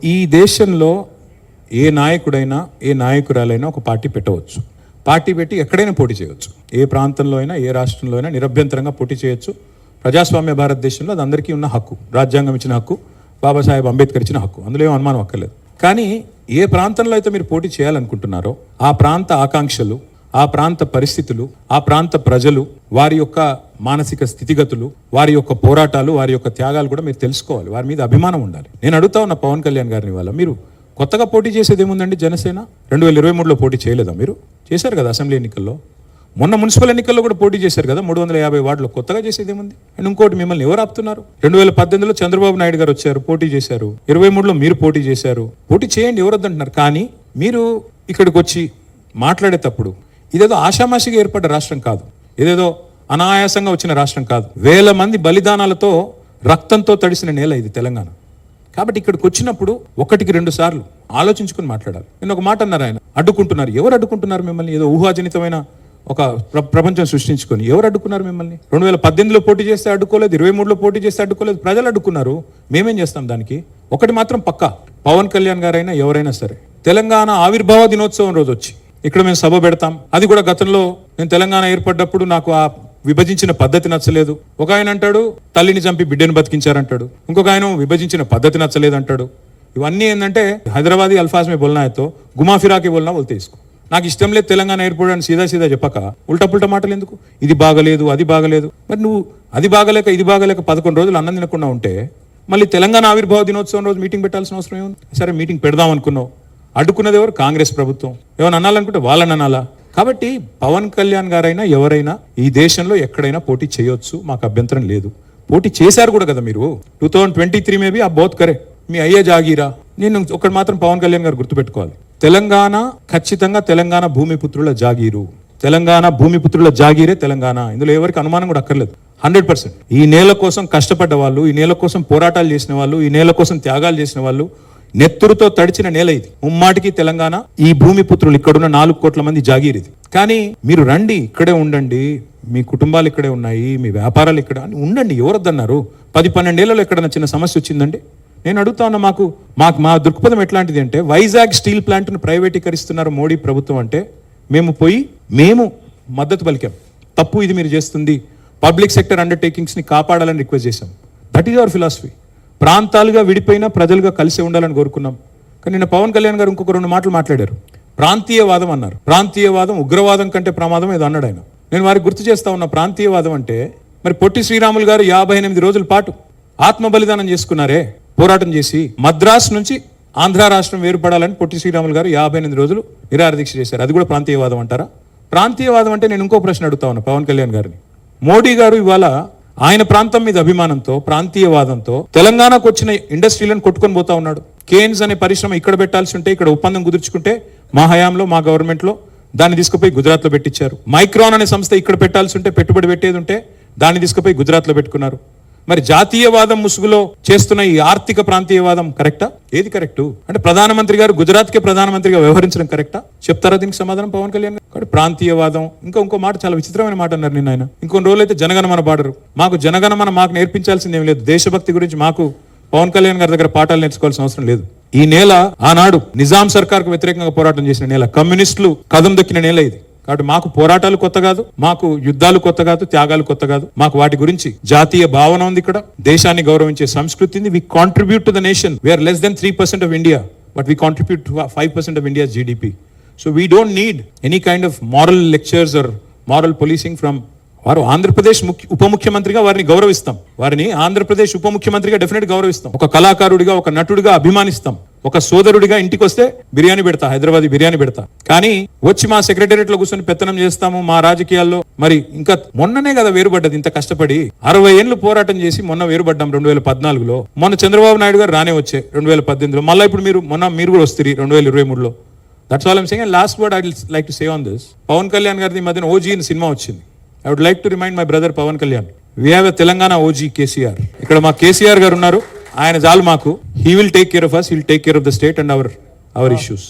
ఈ దేశంలో ఏ నాయకుడైనా ఏ నాయకురాలైనా ఒక పార్టీ పెట్టవచ్చు. పార్టీ పెట్టి ఎక్కడైనా పోటీ చేయవచ్చు. ఏ ప్రాంతంలో అయినా ఏ రాష్ట్రంలో అయినా నిరభ్యంతరంగా పోటీ చేయొచ్చు. ప్రజాస్వామ్య భారతదేశంలో అది అందరికీ ఉన్న హక్కు, రాజ్యాంగం ఇచ్చిన హక్కు, బాబాసాహెబ్ అంబేద్కర్ ఇచ్చిన హక్కు, అందులో ఏం అనుమానం అక్కర్లేదు. కానీ ఏ ప్రాంతంలో అయితే మీరు పోటీ చేయాలనుకుంటున్నారో ఆ ప్రాంత ఆకాంక్షలు, ఆ ప్రాంత పరిస్థితులు, ఆ ప్రాంత ప్రజలు, వారి యొక్క మానసిక స్థితిగతులు, వారి యొక్క పోరాటాలు, వారి యొక్క త్యాగాలు కూడా మీరు తెలుసుకోవాలి. వారి మీద అభిమానం ఉండాలి. నేను అడుగుతా ఉన్న పవన్ కళ్యాణ్ గారిని వల్ల మీరు కొత్తగా పోటీ చేసేది ఏముందండి? జనసేన 2023లో పోటీ చేయలేదా? మీరు చేశారు కదా అసెంబ్లీ ఎన్నికల్లో. మొన్న మున్సిపల్ ఎన్నికల్లో కూడా పోటీ చేశారు కదా 350 వార్డులో. కొత్తగా చేసేది ఏముంది? అండ్ ఇంకోటి, మిమ్మల్ని ఎవరు ఆపుతున్నారు? 2018లో చంద్రబాబు నాయుడు గారు వచ్చారు, పోటీ చేశారు. 23లో మీరు పోటీ చేశారు. పోటీ చేయండి, ఎవరు వద్దంటున్నారు. కానీ మీరు ఇక్కడికి వచ్చి మాట్లాడేటప్పుడు ఇదేదో ఆషామాషిగా ఏర్పడ్డ రాష్ట్రం కాదు, ఇదేదో అనాయాసంగా వచ్చిన రాష్ట్రం కాదు. 1000 మంది బలిదానాలతో రక్తంతో తడిసిన నేల ఇది తెలంగాణ. కాబట్టి ఇక్కడికి వచ్చినప్పుడు 1-2 సార్లు ఆలోచించుకుని మాట్లాడాలి. నేను ఒక మాట అన్నారు, ఆయన అడ్డుకుంటున్నారు. ఎవరు అడ్డుకుంటున్నారు మిమ్మల్ని? ఏదో ఊహాజనితమైన ఒక ప్రపంచం సృష్టించుకొని ఎవరు అడ్డుకున్నారు మిమ్మల్ని? 2018లో పోటీ చేస్తే అడ్డుకోలేదు, 23లో పోటీ చేస్తే అడ్డుకోలేదు, ప్రజలు అడ్డుకున్నారు. మేమేం చేస్తాం దానికి? ఒకటి మాత్రం పక్కా, పవన్ కళ్యాణ్ గారైనా ఎవరైనా సరే తెలంగాణ ఆవిర్భావ దినోత్సవం రోజు వచ్చి ఇక్కడ మేము సభ పెడతాం. అది కూడా గతంలో నేను తెలంగాణ ఏర్పడ్డప్పుడు నాకు ఆ విభజించిన పద్ధతి నచ్చలేదు. ఒక ఆయన అంటాడు తల్లిని చంపి బిడ్డను బతికించారంటాడు, ఇంకొక ఆయన విభజించిన పద్ధతి నచ్చలేదు అంటాడు. ఇవన్నీ ఏంటంటే హైదరాబాదీ అల్ఫాజ్ మే బోల్నాయతో గుమా ఫిరాకి బోల్నా బోల్తే ఇసుకో. నాకు ఇష్టం లేదు తెలంగాణ ఏర్పడని సీదా చెప్పక ఉల్టా మాటలు ఎందుకు? ఇది బాగలేదు, అది బాగలేదు. మరి నువ్వు అది బాగలేక ఇది బాగలేక 11 రోజులు అన్నం తినకుండా ఉంటే మళ్ళీ తెలంగాణ ఆవిర్భావ దినోత్సవం రోజు మీటింగ్ పెట్టాల్సిన అవసరం ఏముంది? సరే, మీటింగ్ పెడదాం అనుకున్నావు, అడ్డుకున్నది ఎవరు? కాంగ్రెస్ ప్రభుత్వం. ఏమైనా అనాలనుకుంటే వాళ్ళని అనాలా? కాబట్టి పవన్ కళ్యాణ్ గారైనా ఎవరైనా ఈ దేశంలో ఎక్కడైనా పోటీ చేయొచ్చు, మాకు అభ్యంతరం లేదు. పోటీ చేశారు కూడా కదా మీరు. 2023 మేబీ ఆ బోత్ కరే, మీ అయ్యే జాగీరా. నేను ఒకటి మాత్రం పవన్ కళ్యాణ్ గారు గుర్తుపెట్టుకోవాలి, తెలంగాణ ఖచ్చితంగా తెలంగాణ భూమిపుత్రుల జాగీరు. తెలంగాణ భూమిపుత్రుల జాగీరే తెలంగాణ. ఇందులో ఎవరికి అనుమానం కూడా అక్కర్లేదు. 100%. ఈ నేల కోసం కష్టపడ్డ వాళ్ళు, ఈ నేల కోసం పోరాటాలు చేసిన వాళ్ళు, ఈ నేల కోసం త్యాగాలు చేసిన వాళ్ళు, నెత్తురుతో తడిచిన నేల ఇది. ముమ్మాటికి తెలంగాణ ఈ భూమిపుత్రులు, ఇక్కడున్న 4 కోట్ల మంది జాగీర్ ఇది. కానీ మీరు రండి, ఇక్కడే ఉండండి, మీ కుటుంబాలు ఇక్కడే ఉన్నాయి, మీ వ్యాపారాలు ఇక్కడ ఉండండి, ఎవరొద్దన్నారు? 10-12 ఏళ్లలో ఎక్కడన్నా చిన్న సమస్య వచ్చిందండి? నేను అడుగుతా ఉన్నా, మా దృక్పథం ఎట్లాంటిది అంటే, వైజాగ్ స్టీల్ ప్లాంట్ను ప్రైవేటీకరిస్తున్నారు మోడీ ప్రభుత్వం అంటే మేము మద్దతు పలికాం. తప్పు ఇది మీరు చేస్తుంది, పబ్లిక్ సెక్టర్ అండర్టేకింగ్స్ని కాపాడాలని రిక్వెస్ట్ చేశాం. That is our philosophy. ప్రాంతాలుగా విడిపోయినా ప్రజలుగా కలిసి ఉండాలని కోరుకున్నాం. కానీ నిన్న పవన్ కళ్యాణ్ గారు ఇంకొక 2 మాటలు మాట్లాడారు. ప్రాంతీయవాదం అన్నారు. ప్రాంతీయవాదం ఉగ్రవాదం కంటే ప్రమాదం ఏదో అన్నాడు ఆయన. నేను వారికి గుర్తు చేస్తా ఉన్నా, ప్రాంతీయవాదం అంటే మరి పొట్టి శ్రీరాములు గారు 58 రోజుల పాటు ఆత్మ బలిదానం చేసుకున్నారే, పోరాటం చేసి మద్రాస్ నుంచి ఆంధ్ర రాష్ట్రం వేరుపడాలని పొట్టి శ్రీరాములు గారు 58 రోజులు నిరాహార దీక్ష చేశారు. అది కూడా ప్రాంతీయవాదం అంటారా? ప్రాంతీయవాదం అంటే నేను ఇంకో ప్రశ్న అడుగుతా ఉన్నా పవన్ కళ్యాణ్ గారిని. మోడీ గారు ఇవాళ ఆయన ప్రాంతం మీద అభిమానంతో, ప్రాంతీయవాదంతో తెలంగాణకు వచ్చిన ఇండస్ట్రీలను కొట్టుకొని పోతా ఉన్నాడు. కేన్స్ అనే పరిశ్రమ ఇక్కడ పెట్టాల్సి ఉంటే, ఇక్కడ ఒప్పందం కుదుర్చుకుంటే మా హయాంలో, మా గవర్నమెంట్లో దాన్ని తీసుకుపోయి గుజరాత్లో పెట్టించారు. మైక్రాన్ అనే సంస్థ ఇక్కడ పెట్టాల్సి ఉంటే, పెట్టుబడి పెట్టేది ఉంటే దాన్ని తీసుకుపోయి గుజరాత్లో పెట్టుకున్నారు. మరి జాతీయవాదం ముసుగులో చేస్తున్న ఈ ఆర్థిక ప్రాంతీయవాదం కరెక్టా? ఏది కరెక్టు? అంటే ప్రధానమంత్రి గారు గుజరాత్కే ప్రధానమంత్రిగా వ్యవహరించడం కరెక్టా? చెప్తారా దీనికి సమాధానం పవన్ కళ్యాణ్ గారు? కాబట్టి ప్రాంతీయవాదం, ఇంకో మాట, చాలా విచిత్రమైన మాట అన్నారు నిన్న ఆయన. ఇంకొన్ని రోజులు అయితే జనగణమన పాడరు. మాకు జనగణమన మాకు నేర్పించాల్సింది ఏం లేదు. దేశభక్తి గురించి మాకు పవన్ కళ్యాణ్ గారి దగ్గర పాఠాలు నేర్చుకోవాల్సిన అవసరం లేదు. ఈ నేల ఆనాడు నిజాం సర్కార్కు వ్యతిరేకంగా పోరాటం చేసిన నేల, కమ్యూనిస్టులు కదం దొక్కిన నేల ఇది. కాబట్టి మాకు పోరాటాలు కొత్త కాదు, మాకు యుద్ధాలు కొత్త కాదు, త్యాగాలు కొత్త కాదు. మాకు వాటి గురించి జాతీయ భావన ఉంది. ఇక్కడ దేశాన్ని గౌరవించే సంస్కృతి ఉంది. We contribute to the nation. We are less than 3% of India, but we contribute to 5% of India's GDP. So we don't need any kind of moral lectures or moral policing from. వారు ఆంధ్రప్రదేశ్ ఉప ముఖ్యమంత్రిగా వారిని గౌరవిస్తాం. వారిని ఆంధ్రప్రదేశ్ ఉప ముఖ్యమంత్రిగా డెఫినెట్ గౌరవిస్తాం. ఒక కళాకారుడిగా, ఒక నటుడిగా అభిమానిస్తాం. ఒక సోదరుడిగా ఇంటికి వస్తే బిర్యానీ పెడతా, హైదరాబాద్ బిర్యానీ పెడతా. కానీ వచ్చి మా సెక్రటేరియట్ లో కూర్చొని పెత్తనం చేస్తాము మా రాజకీయాల్లో. మరి ఇంకా మొన్ననే కదా వేరుపడ్డది, ఇంత కష్టపడి 60 ఏళ్ళు పోరాటం చేసి మొన్న వేరుపడ్డాం 2014లో. మొన్న చంద్రబాబు నాయుడు గారు రానే వచ్చే 2018లో. మళ్ళీ ఇప్పుడు మీరు కూడా వస్తారు 2023లో. That's all I'm saying. And last word I will like to say on this. Pawan Kalyan గారిది మధ్యన ఓజీ అని సినిమా వచ్చింది. I would like to remind my brother Pawan Kalyan, we have a Telangana OG KCR. ఇక్కడ మా కేసీఆర్ గారు ఉన్నారు, ఆయన చాలు మాకు. He will take care of us, he will take care of the state and our issues.